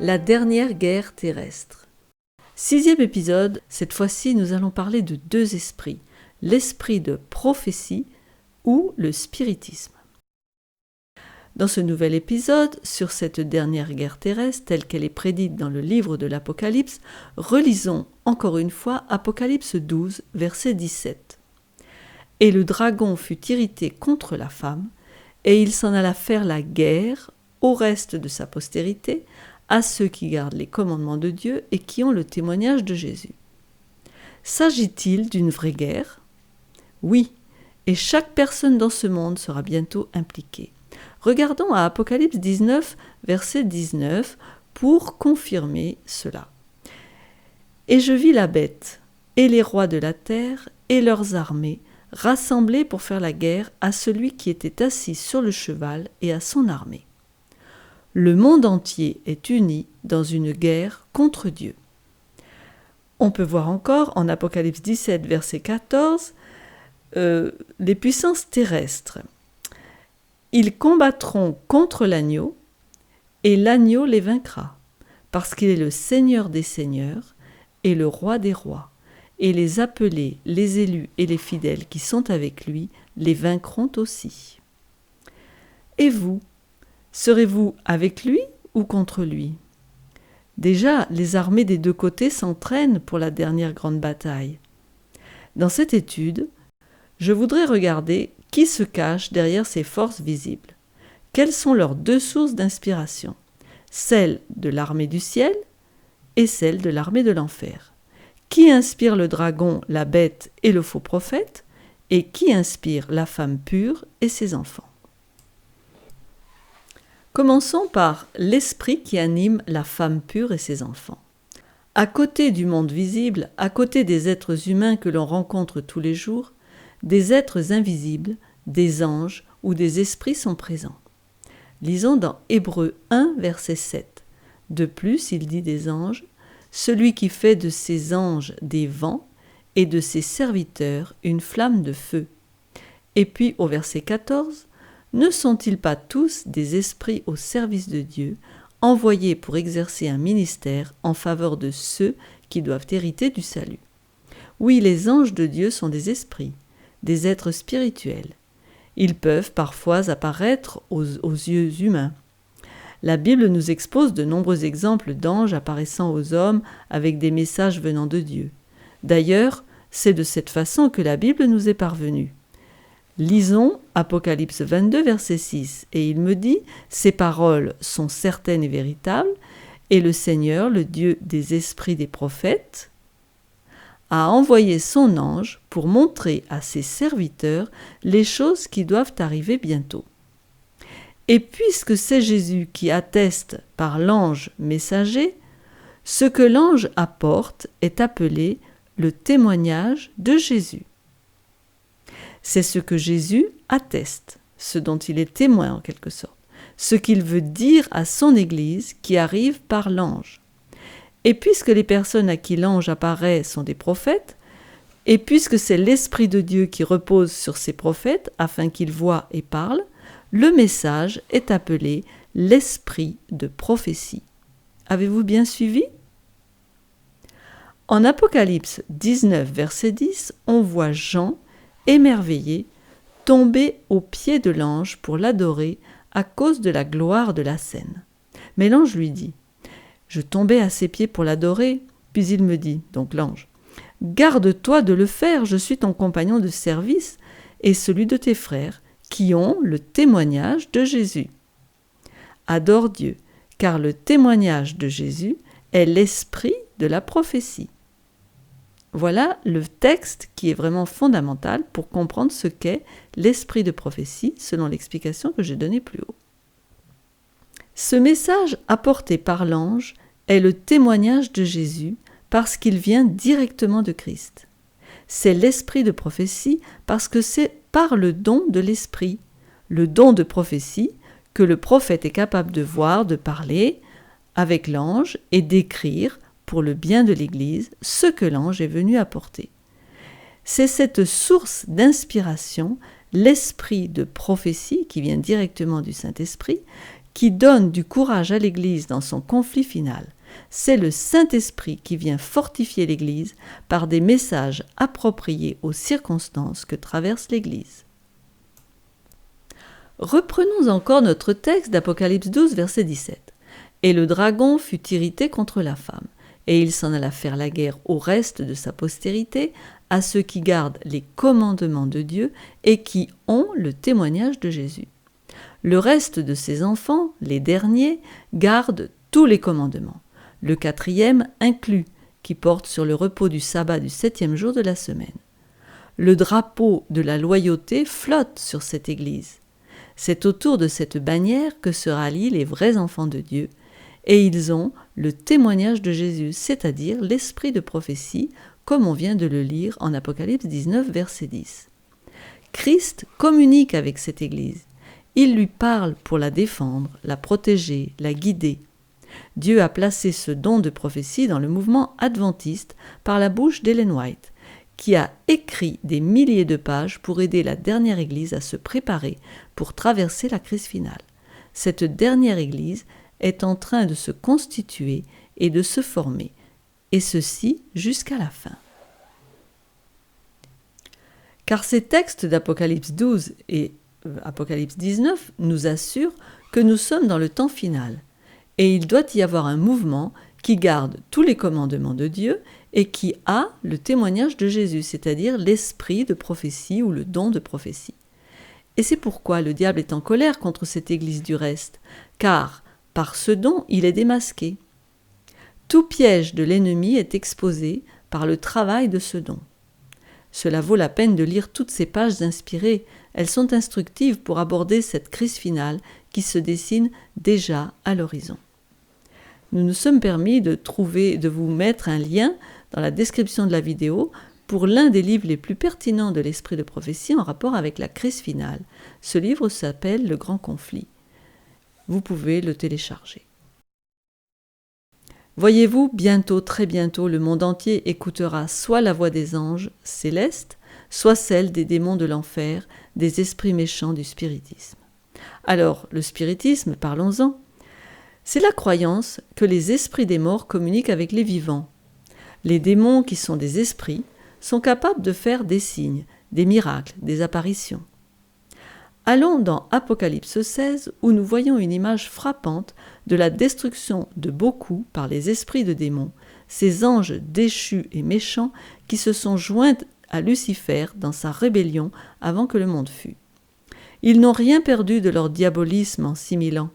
La dernière guerre terrestre. 6e épisode, cette fois-ci nous allons parler de deux esprits, l'esprit de prophétie ou le spiritisme. Dans ce nouvel épisode, sur cette dernière guerre terrestre telle qu'elle est prédite dans le livre de l'Apocalypse, relisons encore une fois Apocalypse 12, verset 17. « Et le dragon fut irrité contre la femme, et il s'en alla faire la guerre au reste de sa postérité, à ceux qui gardent les commandements de Dieu et qui ont le témoignage de Jésus. » S'agit-il d'une vraie guerre ? Oui, et chaque personne dans ce monde sera bientôt impliquée. Regardons à Apocalypse 19, verset 19, pour confirmer cela. « Et je vis la bête, et les rois de la terre, et leurs armées, rassemblés pour faire la guerre à celui qui était assis sur le cheval et à son armée. Le monde entier est uni dans une guerre contre Dieu. » On peut voir encore en Apocalypse 17, verset 14, les puissances terrestres. Ils combattront contre l'agneau, et l'agneau les vaincra, parce qu'il est le Seigneur des seigneurs et le Roi des rois, et les appelés, les élus et les fidèles qui sont avec lui les vaincront aussi. Et vous, serez-vous avec lui ou contre lui ? Déjà, les armées des deux côtés s'entraînent pour la dernière grande bataille. Dans cette étude, je voudrais regarder qui se cache derrière ces forces visibles. Quelles sont leurs deux sources d'inspiration ? Celle de l'armée du ciel et celle de l'armée de l'enfer. Qui inspire le dragon, la bête et le faux prophète ? Et qui inspire la femme pure et ses enfants ? Commençons par l'esprit qui anime la femme pure et ses enfants. À côté du monde visible, à côté des êtres humains que l'on rencontre tous les jours, des êtres invisibles, des anges ou des esprits sont présents. Lisons dans Hébreux 1, verset 7. De plus, il dit des anges, « Celui qui fait de ses anges des vents et de ses serviteurs une flamme de feu. » Et puis au verset 14, « Ne sont-ils pas tous des esprits au service de Dieu, envoyés pour exercer un ministère en faveur de ceux qui doivent hériter du salut ?» Oui, les anges de Dieu sont des esprits, des êtres spirituels. Ils peuvent parfois apparaître aux yeux humains. La Bible nous expose de nombreux exemples d'anges apparaissant aux hommes avec des messages venant de Dieu. D'ailleurs, c'est de cette façon que la Bible nous est parvenue. Lisons Apocalypse 22, verset 6, et il me dit « Ces paroles sont certaines et véritables, et le Seigneur, le Dieu des esprits des prophètes, a envoyé son ange pour montrer à ses serviteurs les choses qui doivent arriver bientôt. Et puisque c'est Jésus qui atteste par l'ange messager, ce que l'ange apporte est appelé le témoignage de Jésus. C'est ce que Jésus atteste, ce dont il est témoin en quelque sorte, ce qu'il veut dire à son Église qui arrive par l'ange. Et puisque les personnes à qui l'ange apparaît sont des prophètes, et puisque c'est l'Esprit de Dieu qui repose sur ces prophètes afin qu'ils voient et parlent, le message est appelé l'esprit de prophétie. Avez-vous bien suivi ? En Apocalypse 19, verset 10, on voit Jean, émerveillé, tomber aux pieds de l'ange pour l'adorer à cause de la gloire de la scène. Mais l'ange lui dit « Je tombais à ses pieds pour l'adorer, puis il me dit, donc l'ange, « Garde-toi de le faire, je suis ton compagnon de service et celui de tes frères, qui ont le témoignage de Jésus. Adore Dieu, car le témoignage de Jésus est l'esprit de la prophétie. » Voilà le texte qui est vraiment fondamental pour comprendre ce qu'est l'esprit de prophétie, selon l'explication que j'ai donnée plus haut. Ce message apporté par l'ange est le témoignage de Jésus parce qu'il vient directement de Christ. C'est l'esprit de prophétie parce que c'est par le don de l'esprit, le don de prophétie, que le prophète est capable de voir, de parler avec l'ange et d'écrire pour le bien de l'Église ce que l'ange est venu apporter. C'est cette source d'inspiration, l'esprit de prophétie qui vient directement du Saint-Esprit, qui donne du courage à l'Église dans son conflit final. C'est le Saint-Esprit qui vient fortifier l'Église par des messages appropriés aux circonstances que traverse l'Église. Reprenons encore notre texte d'Apocalypse 12, verset 17. « Et le dragon fut irrité contre la femme, et il s'en alla faire la guerre au reste de sa postérité, à ceux qui gardent les commandements de Dieu et qui ont le témoignage de Jésus. Le reste de ses enfants, les derniers, gardent tous les commandements, le 4e inclus, qui porte sur le repos du sabbat du 7e jour de la semaine. Le drapeau de la loyauté flotte sur cette Église. C'est autour de cette bannière que se rallient les vrais enfants de Dieu, et ils ont le témoignage de Jésus, c'est-à-dire l'esprit de prophétie, comme on vient de le lire en Apocalypse 19, verset 10. Christ communique avec cette Église. Il lui parle pour la défendre, la protéger, la guider. Dieu a placé ce don de prophétie dans le mouvement adventiste par la bouche d'Ellen White, qui a écrit des milliers de pages pour aider la dernière Église à se préparer pour traverser la crise finale. Cette dernière Église est en train de se constituer et de se former, et ceci jusqu'à la fin. Car ces textes d'Apocalypse 12 et Apocalypse 19 nous assurent que nous sommes dans le temps final, et il doit y avoir un mouvement qui garde tous les commandements de Dieu et qui a le témoignage de Jésus, c'est-à-dire l'esprit de prophétie ou le don de prophétie. Et c'est pourquoi le diable est en colère contre cette Église du reste, car par ce don, il est démasqué. Tout piège de l'ennemi est exposé par le travail de ce don. Cela vaut la peine de lire toutes ces pages inspirées. Elles sont instructives pour aborder cette crise finale qui se dessine déjà à l'horizon. Nous nous sommes permis de vous mettre un lien dans la description de la vidéo pour l'un des livres les plus pertinents de l'esprit de prophétie en rapport avec la crise finale. Ce livre s'appelle « Le Grand Conflit ». Vous pouvez le télécharger. Voyez-vous, bientôt, très bientôt, le monde entier écoutera soit la voix des anges célestes, soit celle des démons de l'enfer, des esprits méchants du spiritisme. Alors, le spiritisme, parlons-en. C'est la croyance que les esprits des morts communiquent avec les vivants. Les démons, qui sont des esprits, sont capables de faire des signes, des miracles, des apparitions. Allons dans Apocalypse 16 où nous voyons une image frappante de la destruction de beaucoup par les esprits de démons, ces anges déchus et méchants qui se sont joints à Lucifer dans sa rébellion avant que le monde fût. Ils n'ont rien perdu de leur diabolisme en 6000 ans.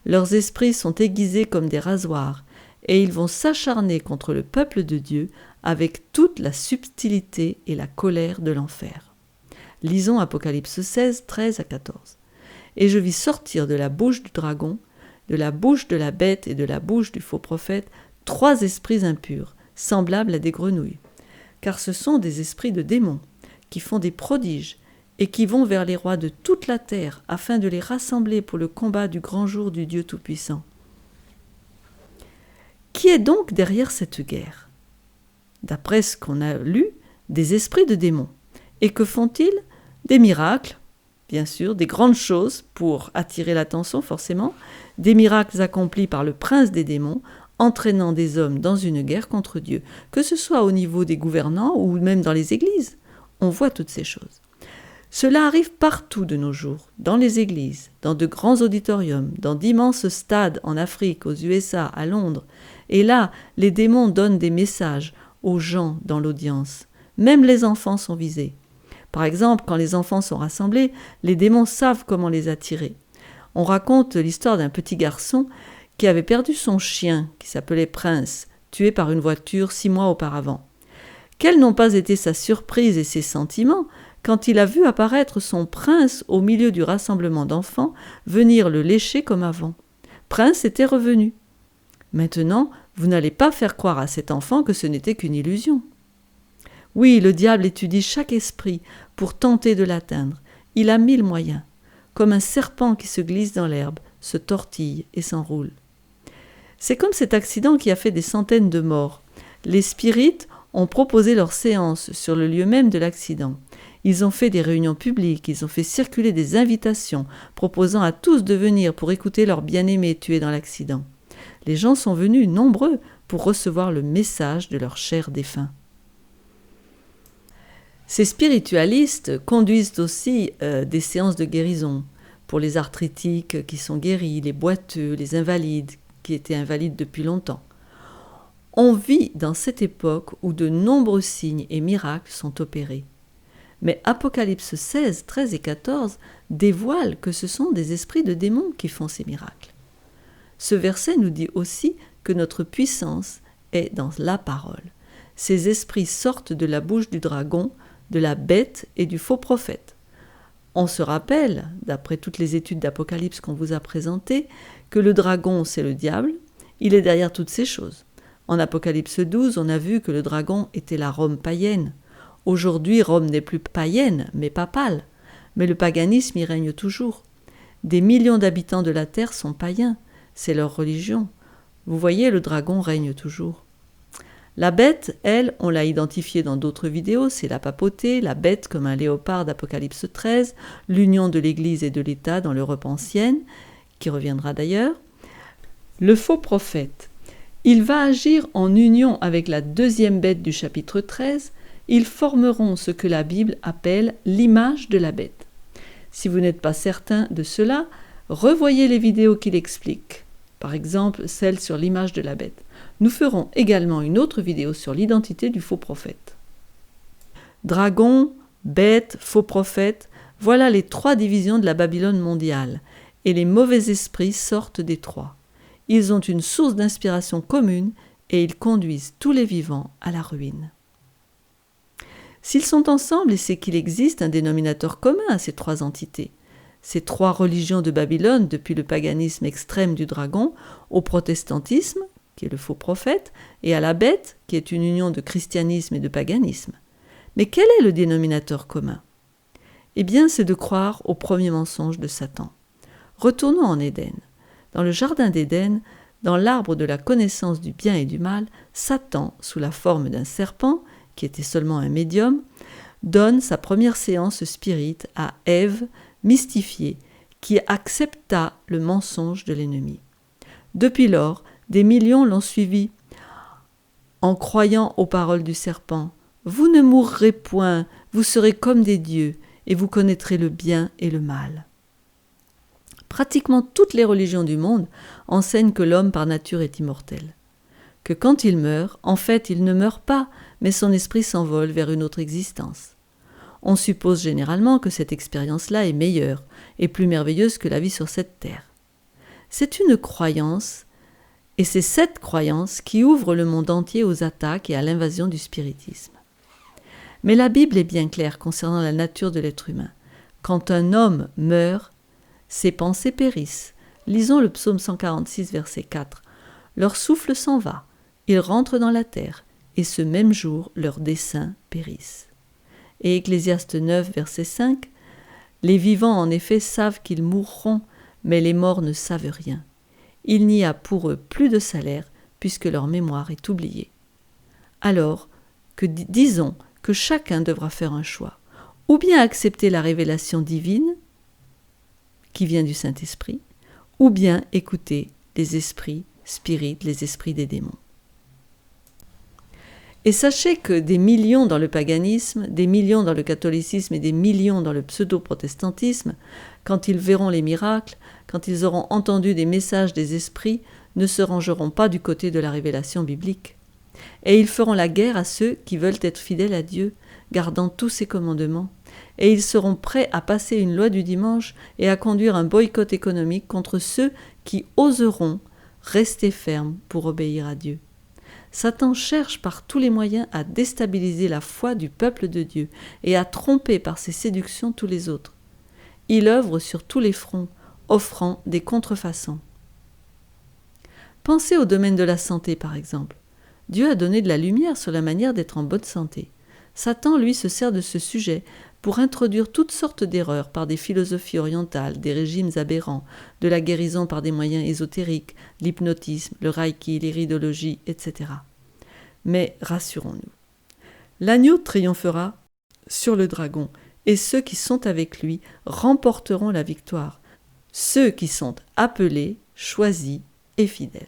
Leurs esprits sont aiguisés comme des rasoirs et ils vont s'acharner contre le peuple de Dieu avec toute la subtilité et la colère de l'enfer. Lisons Apocalypse 16, 13 à 14. « Et je vis sortir de la bouche du dragon, de la bouche de la bête et de la bouche du faux prophète 3 esprits impurs, semblables à des grenouilles. Car ce sont des esprits de démons, qui font des prodiges, et qui vont vers les rois de toute la terre, afin de les rassembler pour le combat du grand jour du Dieu Tout-Puissant. » Qui est donc derrière cette guerre ? D'après ce qu'on a lu, des esprits de démons. Et que font-ils ? Des miracles, bien sûr, des grandes choses pour attirer l'attention forcément, des miracles accomplis par le prince des démons, entraînant des hommes dans une guerre contre Dieu, que ce soit au niveau des gouvernants ou même dans les églises. On voit toutes ces choses. Cela arrive partout de nos jours, dans les églises, dans de grands auditoriums, dans d'immenses stades en Afrique, aux USA, à Londres. Et là, les démons donnent des messages aux gens dans l'audience. Même les enfants sont visés. Par exemple, quand les enfants sont rassemblés, les démons savent comment les attirer. On raconte l'histoire d'un petit garçon qui avait perdu son chien, qui s'appelait Prince, tué par une voiture 6 mois auparavant. Quels n'ont pas été sa surprise et ses sentiments quand il a vu apparaître son prince au milieu du rassemblement d'enfants, venir le lécher comme avant. Prince était revenu. Maintenant, vous n'allez pas faire croire à cet enfant que ce n'était qu'une illusion. Oui, le diable étudie chaque esprit pour tenter de l'atteindre. Il a 1000 moyens. Comme un serpent qui se glisse dans l'herbe, se tortille et s'enroule. C'est comme cet accident qui a fait des centaines de morts. Les spirites ont proposé leur séance sur le lieu même de l'accident. Ils ont fait des réunions publiques, ils ont fait circuler des invitations proposant à tous de venir pour écouter leur bien-aimé tué dans l'accident. Les gens sont venus nombreux pour recevoir le message de leur cher défunt. Ces spiritualistes conduisent aussi des séances de guérison pour les arthritiques qui sont guéris, les boiteux, les invalides qui étaient invalides depuis longtemps. On vit dans cette époque où de nombreux signes et miracles sont opérés. Mais Apocalypse 16, 13 et 14 dévoilent que ce sont des esprits de démons qui font ces miracles. Ce verset nous dit aussi que notre puissance est dans la parole. Ces esprits sortent de la bouche du dragon, de la bête et du faux prophète. On se rappelle, d'après toutes les études d'Apocalypse qu'on vous a présentées, que le dragon, c'est le diable, il est derrière toutes ces choses. En Apocalypse 12, on a vu que le dragon était la Rome païenne. Aujourd'hui, Rome n'est plus païenne, mais papale. Mais le paganisme y règne toujours. Des millions d'habitants de la terre sont païens. C'est leur religion. Vous voyez, le dragon règne toujours. La bête, elle, on l'a identifiée dans d'autres vidéos, c'est la papauté, la bête comme un léopard d'Apocalypse 13, l'union de l'Église et de l'État dans l'Europe ancienne, qui reviendra d'ailleurs. Le faux prophète, il va agir en union avec la deuxième bête du chapitre 13, ils formeront ce que la Bible appelle l'image de la bête. Si vous n'êtes pas certain de cela, revoyez les vidéos qui l'expliquent, par exemple celle sur l'image de la bête. Nous ferons également une autre vidéo sur l'identité du faux prophète. Dragon, bête, faux prophète, voilà les trois divisions de la Babylone mondiale, et les mauvais esprits sortent des trois. Ils ont une source d'inspiration commune et ils conduisent tous les vivants à la ruine. S'ils sont ensemble, c'est qu'il existe un dénominateur commun à ces trois entités. Ces trois religions de Babylone, depuis le paganisme extrême du dragon, au protestantisme, qui est le faux prophète, et à la bête, qui est une union de christianisme et de paganisme. Mais quel est le dénominateur commun ? Eh bien, c'est de croire au premier mensonge de Satan. Retournons en Éden. Dans le jardin d'Éden, dans l'arbre de la connaissance du bien et du mal, Satan, sous la forme d'un serpent, qui était seulement un médium, donne sa première séance spirite à Ève, mystifiée, qui accepta le mensonge de l'ennemi. Depuis lors, des millions l'ont suivi, en croyant aux paroles du serpent. « Vous ne mourrez point, vous serez comme des dieux, et vous connaîtrez le bien et le mal. » Pratiquement toutes les religions du monde enseignent que l'homme par nature est immortel. Que quand il meurt, en fait, il ne meurt pas, mais son esprit s'envole vers une autre existence. On suppose généralement que cette expérience-là est meilleure et plus merveilleuse que la vie sur cette terre. C'est une croyance, et c'est cette croyance qui ouvre le monde entier aux attaques et à l'invasion du spiritisme. Mais la Bible est bien claire concernant la nature de l'être humain. Quand un homme meurt, ses pensées périssent. Lisons le psaume 146, verset 4. « Leur souffle s'en va, ils rentrent dans la terre, et ce même jour leurs desseins périssent. » Et Ecclésiaste 9, verset 5. « Les vivants en effet savent qu'ils mourront, mais les morts ne savent rien. Il n'y a pour eux plus de salaire, puisque leur mémoire est oubliée. » Alors, disons que chacun devra faire un choix, ou bien accepter la révélation divine, qui vient du Saint-Esprit, ou bien écouter les esprits spirites, les esprits des démons. Et sachez que des millions dans le paganisme, des millions dans le catholicisme et des millions dans le pseudo-protestantisme, quand ils verront les miracles, quand ils auront entendu des messages des esprits, ne se rangeront pas du côté de la révélation biblique. Et ils feront la guerre à ceux qui veulent être fidèles à Dieu, gardant tous ses commandements. Et ils seront prêts à passer une loi du dimanche et à conduire un boycott économique contre ceux qui oseront rester fermes pour obéir à Dieu. Satan cherche par tous les moyens à déstabiliser la foi du peuple de Dieu et à tromper par ses séductions tous les autres. Il œuvre sur tous les fronts, offrant des contrefaçons. Pensez au domaine de la santé, par exemple. Dieu a donné de la lumière sur la manière d'être en bonne santé. Satan, lui, se sert de ce sujet pour introduire toutes sortes d'erreurs par des philosophies orientales, des régimes aberrants, de la guérison par des moyens ésotériques, l'hypnotisme, le reiki, l'iridologie, etc. Mais rassurons-nous, l'agneau triomphera sur le dragon, et ceux qui sont avec lui remporteront la victoire, ceux qui sont appelés, choisis et fidèles.